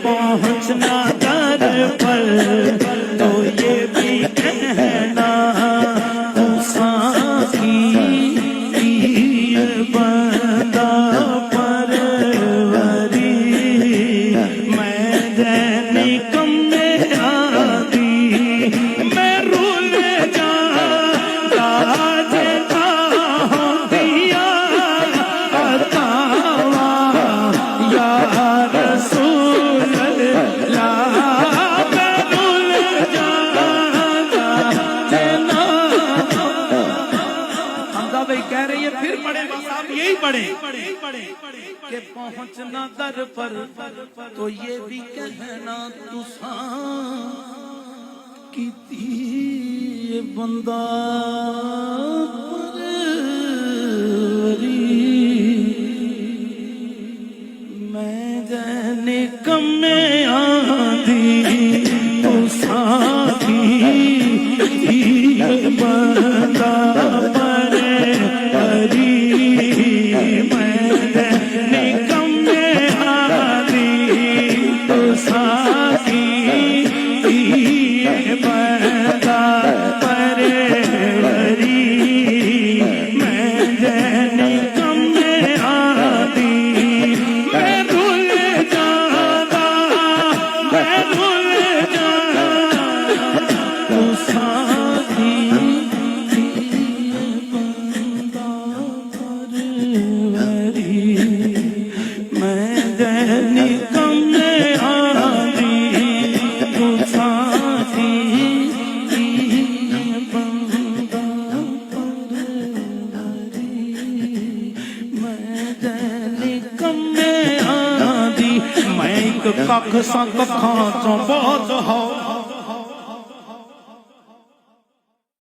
पहुँचना दर पर तो ये भी कहना तू साकी बंदा परवरी। मैं जैनी कम में आती मैं रूल जाता जेता दिया अतावा या रसूल अल्लाह। मैं रूल जाता जेना हमजा भाई कह रही है फिर पढ़े बस आप यही पढ़े के पहुंचना दर पर तो ये भी कहना तुसा की बंदा परवरी। मैं जाने कम में आंधी तुसा की बंदा परवरी। कख सा कखां चों बहुत हो